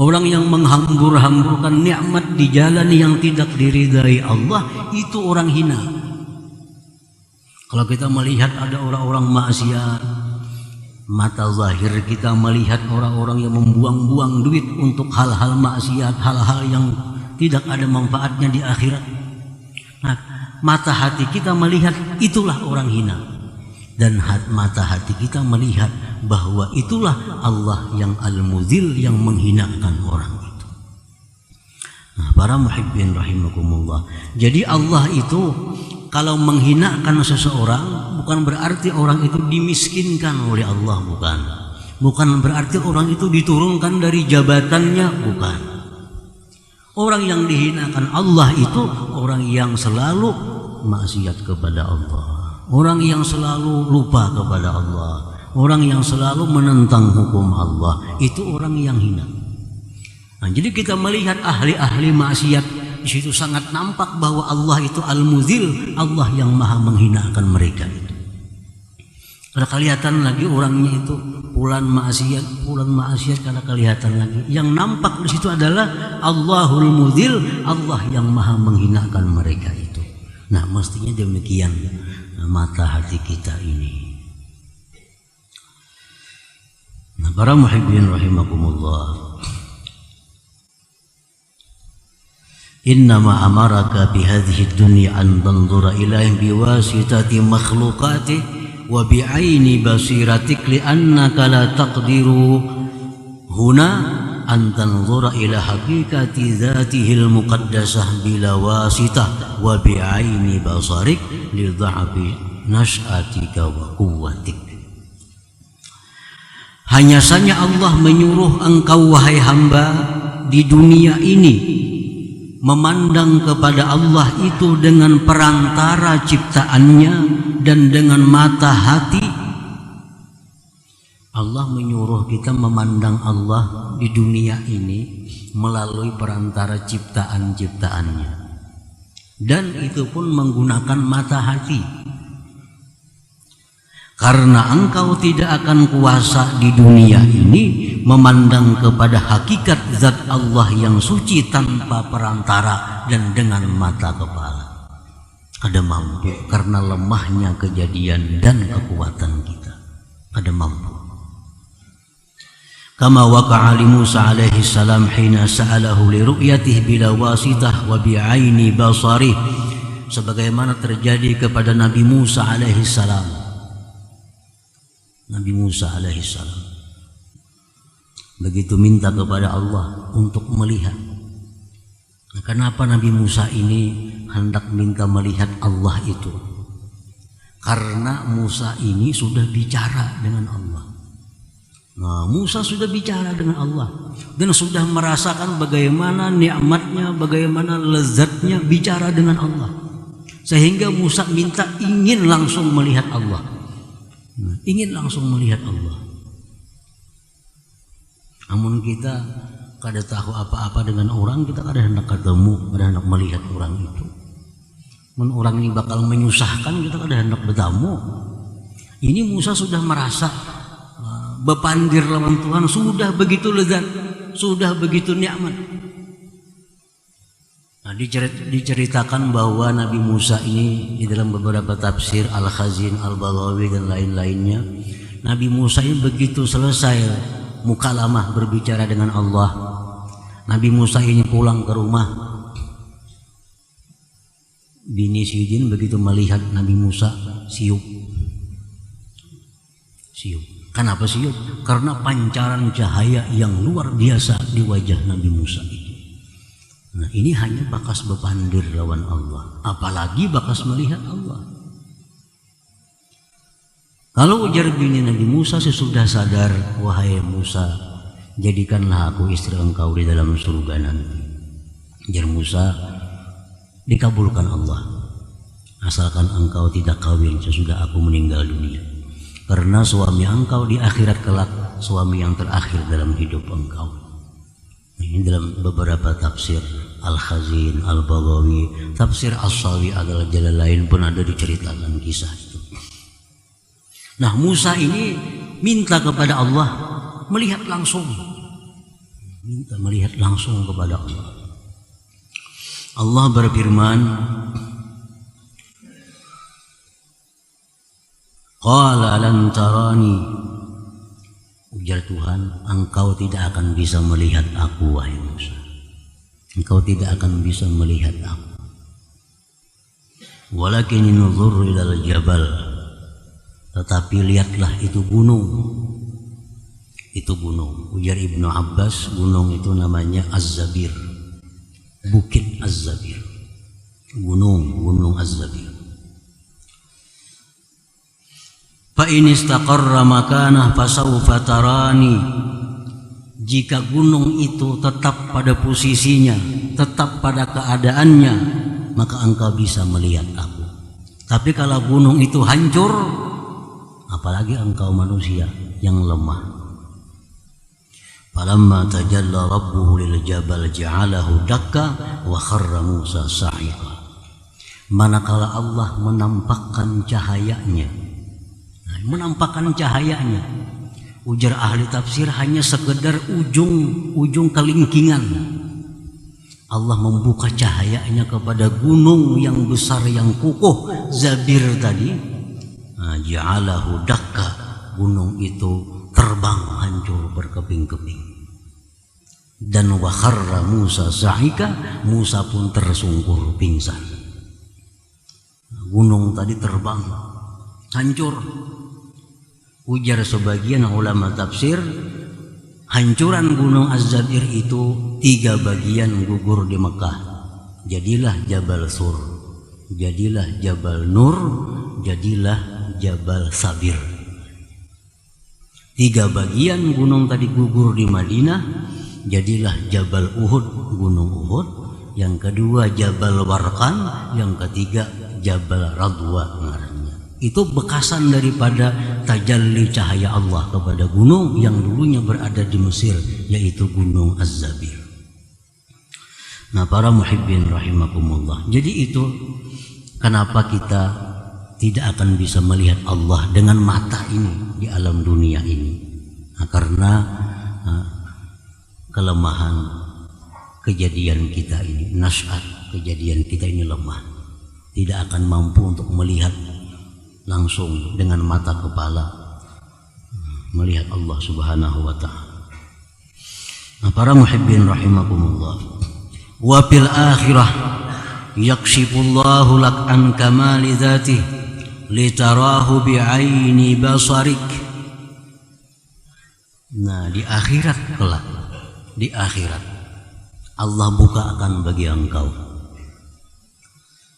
Orang yang menghambur-hamburkan nikmat di jalan yang tidak diridai Allah, itu orang hina. Kalau kita melihat ada orang-orang maksiat, mata zahir kita melihat orang-orang yang membuang-buang duit untuk hal-hal maksiat, hal-hal yang tidak ada manfaatnya di akhirat. Nah, mata hati kita melihat itulah orang hina. Dan mata hati kita melihat bahwa itulah Allah yang al-muzil, yang menghinakan orang itu. Nah, para muhibbin rahimakumullah. Jadi Allah itu kalau menghinakan seseorang bukan berarti orang itu dimiskinkan oleh Allah, bukan. Bukan berarti orang itu diturunkan dari jabatannya, bukan. Orang yang dihinakan Allah itu orang yang selalu maksiat kepada Allah, orang yang selalu lupa kepada Allah, orang yang selalu menentang hukum Allah, itu orang yang hina. Nah, jadi kita melihat ahli-ahli maksiat, di situ sangat nampak bahwa Allah itu al-muzil, Allah yang maha menghinakan mereka itu. Kalau kelihatan lagi orangnya itu pulan maksiat karena kelihatan lagi. Yang nampak di situ adalah Allahul muzil, Allah yang maha menghinakan mereka itu. Nah, mestinya demikian mata hati kita ini. Nah, para muhibbin rahimakumullah. Innama amaraka bihadhihi dunya an tanzura ilaihim biwasitati makhluqati wa bi'aini basiratik li'annaka la taqdiru huna an tanzura ila haqiqati dzatihil muqaddasah bila wasitah wa bi'aini basarik li dha'fi nas'atika wa quwwatik. Hanya saja Allah menyuruh engkau wahai hamba di dunia ini memandang kepada Allah itu dengan perantara ciptaannya dan dengan mata hati. Allah menyuruh kita memandang Allah di dunia ini melalui perantara ciptaan-ciptaannya, dan itu pun menggunakan mata hati. Karena engkau tidak akan kuasa di dunia ini memandang kepada hakikat zat Allah yang suci tanpa perantara dan dengan mata kepala. Kada mampu karena lemahnya kejadian dan kekuatan kita. Kada mampu. Kama waqa'a li Musa alaihi salam hina sa'alahu li ru'yatihi bila wasitah wa bi'aini basarih, sebagaimana terjadi kepada Nabi Musa alaihi salam. Nabi Musa alaihissalam begitu minta kepada Allah untuk melihat. Nah, kenapa Nabi Musa ini hendak minta melihat Allah itu? Karena Musa ini sudah bicara dengan Allah. Nah, Musa sudah bicara dengan Allah dan sudah merasakan bagaimana nikmatnya, bagaimana lezatnya bicara dengan Allah, sehingga Musa minta ingin langsung melihat Allah. Ingin langsung melihat Allah. Namun kita kada tahu apa-apa dengan orang, kita kada hendak ketemu, kada hendak melihat orang itu. Men orang ini bakal menyusahkan, kita kada hendak bertemu. Ini Musa sudah merasa bepandir lawan Tuhan, sudah begitu lezat, sudah begitu nikmat. Nah, diceritakan bahwa Nabi Musa ini di dalam beberapa tafsir Al-Khazin, Al-Baghawi dan lain-lainnya, Nabi Musa ini begitu selesai mukalamah berbicara dengan Allah, Nabi Musa ini pulang ke rumah. Bini Sidin begitu melihat Nabi Musa siup. Kenapa siup? Karena pancaran cahaya yang luar biasa di wajah Nabi Musa itu. Nah, ini hanya bakas bepandir lawan Allah, apalagi bakas melihat Allah. Kalau ujar bini Nabi Musa sesudah sadar, wahai Musa, jadikanlah aku istri engkau di dalam surga nanti. Ujar Musa, dikabulkan Allah, asalkan engkau tidak kawin sesudah aku meninggal dunia. Karena suami engkau di akhirat kelak suami yang terakhir dalam hidup engkau. Ini dalam beberapa tafsir Al-Khazin, Al-Baghawi, tafsir As-Sawi adalah jalan lain pun ada diceritakan kisah itu. Nah, Musa ini minta kepada Allah melihat langsung. Minta melihat langsung kepada Allah. Allah berfirman, Qala lan tarani. Ujar Tuhan, engkau tidak akan bisa melihat aku, wahai Musa. Engkau tidak akan bisa melihat aku. Walakin inzur ilal jabal. Tetapi lihatlah itu gunung. Itu gunung. Ujar Ibnu Abbas, gunung itu namanya Az-Zabir. Bukit Az-Zabir. Gunung Az-Zabir. Fa in istaqarra makanah fasawfa tarani. Jika gunung itu tetap pada posisinya, tetap pada keadaannya, maka engkau bisa melihat aku. Tapi kalau gunung itu hancur, apalagi engkau manusia yang lemah. Falamma tajalla rabbuhu lil jabal ja'alahu dakka wa kharra Musa sa'iqa. Manakala Allah menampakkan cahayanya, ujar ahli tafsir hanya sekedar ujung kelingkingan. Allah membuka cahayanya kepada gunung yang besar yang kukuh Zabir tadi. Ja'alahu dakka, gunung itu terbang hancur berkeping-keping. Dan wa kharra Musa sa'ika, Musa pun tersungkur pingsan. Gunung tadi terbang hancur. Ujar sebagian ulama tafsir, hancuran gunung Az-Zabir itu 3 bagian gugur di Mekah. Jadilah Jabal Sur, jadilah Jabal Nur, jadilah Jabal Sabir. 3 bagian gunung tadi gugur di Madinah, jadilah Jabal Uhud, gunung Uhud. Yang kedua Jabal Warqan, yang ketiga Jabal Radwa ngarannya. Itu bekasan daripada tajalli cahaya Allah kepada gunung yang dulunya berada di Mesir, yaitu gunung Az-Zabir. Nah, para muhibbin rahimakumullah. Jadi itu kenapa kita tidak akan bisa melihat Allah dengan mata ini di alam dunia ini. Nah, karena kelemahan kejadian kita ini, nas'at kejadian kita ini lemah. Tidak akan mampu untuk melihat langsung dengan mata kepala, melihat Allah Subhanahu wa ta'ala. Nah, para muhibbin rahimakumullah, wa fil akhirah yakshifullahu lak an kamali dzatihi litarahu bi'aini basarik. Nah, di akhirat kelak, di akhirat Allah bukakan bagi engkau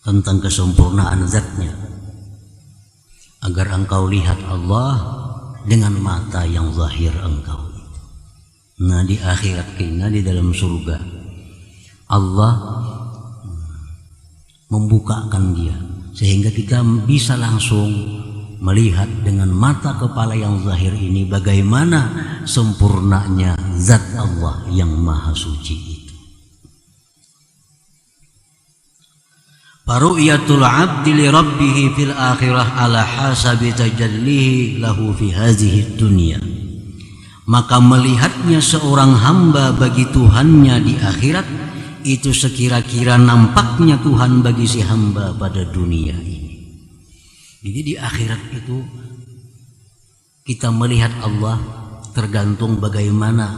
tentang kesempurnaan zatnya, agar engkau lihat Allah dengan mata yang zahir engkau. Nah, di akhirat kita di dalam surga Allah membukakan dia sehingga kita bisa langsung melihat dengan mata kepala yang zahir ini bagaimana sempurnanya zat Allah yang maha suci itu. Faru'yatul 'abdi li rabbih fil akhirah ala hasabi tajallihi lahu fi hadhihi dunya. Maka melihatnya seorang hamba bagi Tuhannya di akhirat itu sekira-kira nampaknya Tuhan bagi si hamba pada dunia ini. Jadi di akhirat itu kita melihat Allah tergantung bagaimana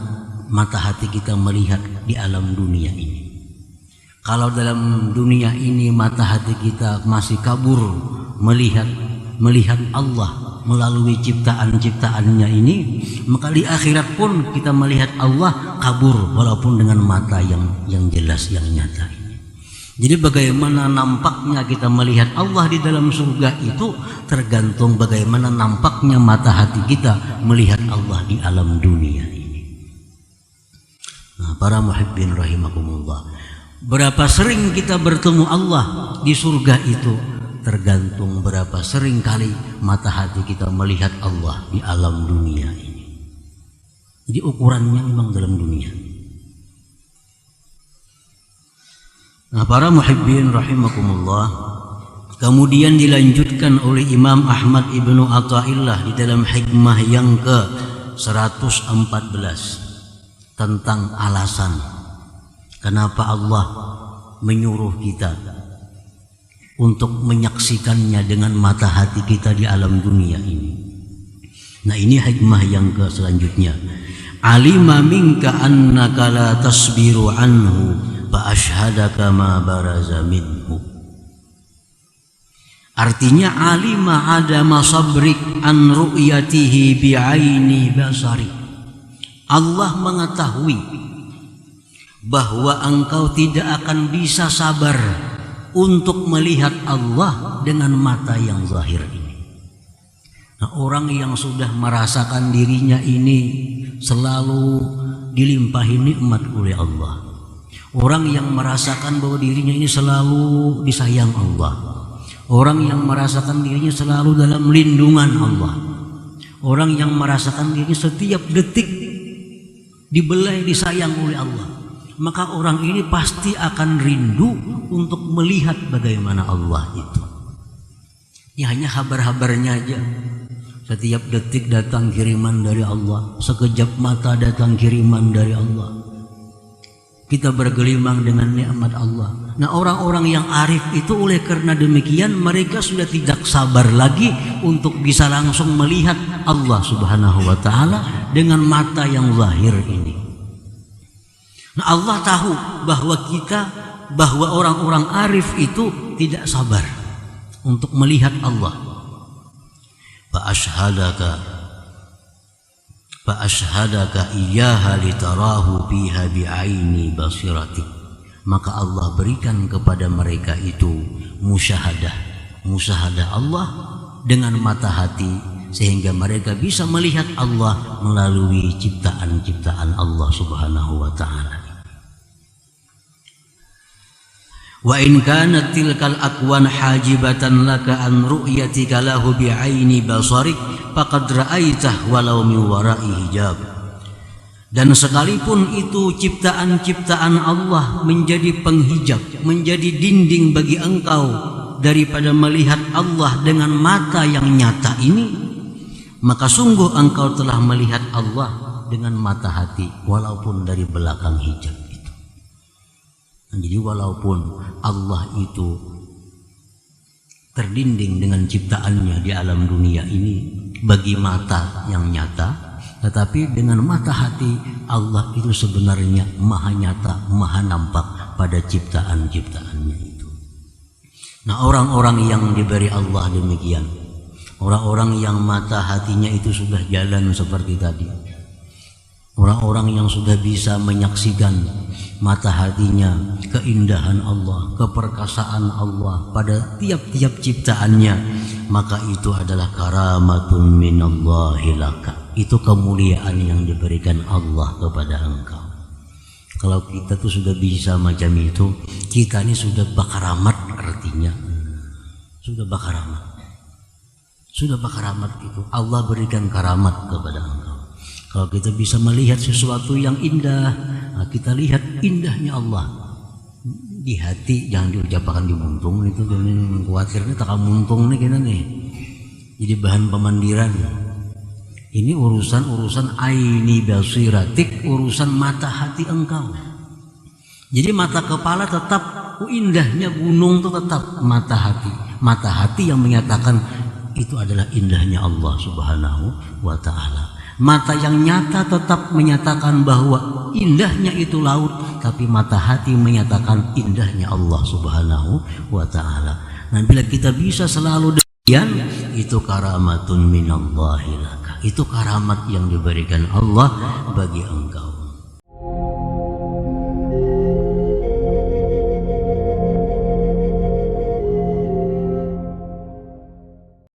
mata hati kita melihat di alam dunia ini. Kalau dalam dunia ini mata hati kita masih kabur melihat Allah melalui ciptaan-ciptaannya ini, maka di akhirat pun kita melihat Allah kabur walaupun dengan mata yang jelas, yang nyata ini. Jadi bagaimana nampaknya kita melihat Allah di dalam surga itu tergantung bagaimana nampaknya mata hati kita melihat Allah di alam dunia ini. Nah, para muhibbin rahimakumullah, berapa sering kita bertemu Allah di surga itu tergantung berapa sering kali mata hati kita melihat Allah di alam dunia ini. Jadi ukurannya memang dalam dunia. Nah, para muhibbin rahimakumullah, kemudian dilanjutkan oleh Imam Ahmad Ibnu Athaillah di dalam hikmah yang ke-114 tentang alasan kenapa Allah menyuruh kita untuk menyaksikannya dengan mata hati kita di alam dunia ini. Nah, ini hikmah yang ke selanjutnya. Alima minka annaka la tasbiru anhu fa ashhadaka ma baraza minhu. Artinya alima adama sabrik an ru'yatihi bi'aini basari. Allah mengetahui bahwa engkau tidak akan bisa sabar untuk melihat Allah dengan mata yang zahir ini. Nah, orang yang sudah merasakan dirinya ini selalu dilimpahi nikmat oleh Allah, orang yang merasakan bahwa dirinya ini selalu disayang Allah, orang yang merasakan dirinya selalu dalam lindungan Allah, orang yang merasakan dirinya setiap detik dibelai disayang oleh Allah, maka orang ini pasti akan rindu untuk melihat bagaimana Allah itu. Ya, hanya kabar-kabarnya aja. Setiap detik datang kiriman dari Allah, sekejap mata datang kiriman dari Allah. Kita bergelimang dengan nikmat Allah. Nah, orang-orang yang arif itu oleh karena demikian mereka sudah tidak sabar lagi untuk bisa langsung melihat Allah Subhanahu wa taala dengan mata yang zahir ini. Nah, Allah tahu bahwa orang-orang arif itu tidak sabar untuk melihat Allah. Fa'ashhadaka iyyaha litarahu biha bi'aini basiratik. Maka Allah berikan kepada mereka itu musyahadah Allah dengan mata hati, sehingga mereka bisa melihat Allah melalui ciptaan-ciptaan Allah Subhanahu wa taala. Wa in kanat tilkal akwan hajibatan laka an ru'yatika lahu bi'aini basarik faqad ra'aitah walau min wara'i hijab. Dan sekalipun itu ciptaan-ciptaan Allah menjadi penghijab, menjadi dinding bagi engkau daripada melihat Allah dengan mata yang nyata ini, maka sungguh engkau telah melihat Allah dengan mata hati walaupun dari belakang hijab. Jadi walaupun Allah itu terdinding dengan ciptaannya di alam dunia ini bagi mata yang nyata, tetapi dengan mata hati Allah itu sebenarnya maha nyata, maha nampak pada ciptaan-ciptaannya itu. Nah, orang-orang yang diberi Allah demikian, orang-orang yang mata hatinya itu sudah jalan seperti tadi, orang-orang yang sudah bisa menyaksikan mata hatinya keindahan Allah, keperkasaan Allah pada tiap-tiap ciptaannya, maka itu adalah karamatun minallahi laka. Itu kemuliaan yang diberikan Allah kepada engkau. Kalau kita tuh sudah bisa macam itu, kita ini sudah bakaramat, artinya sudah bakaramat. Sudah bakaramat itu Allah berikan karamat kepada engkau. Kalau kita bisa melihat sesuatu yang indah, nah kita lihat indahnya Allah di hati, jangan diucapkan di muntung. Itu khawatirnya tak muntung nih kita nih, jadi bahan pemandiran. Ini urusan aini basiratik, urusan mata hati engkau. Jadi mata kepala tetap indahnya gunung itu tetap mata hati yang menyatakan itu adalah indahnya Allah Subhanahu wa taala. Mata yang nyata tetap menyatakan bahwa indahnya itu laut, tapi mata hati menyatakan indahnya Allah Subhanahu wa taala. Nah, bila kita bisa selalu demikian, itu karamatun minallahi laka. Itu karamat yang diberikan Allah bagi engkau.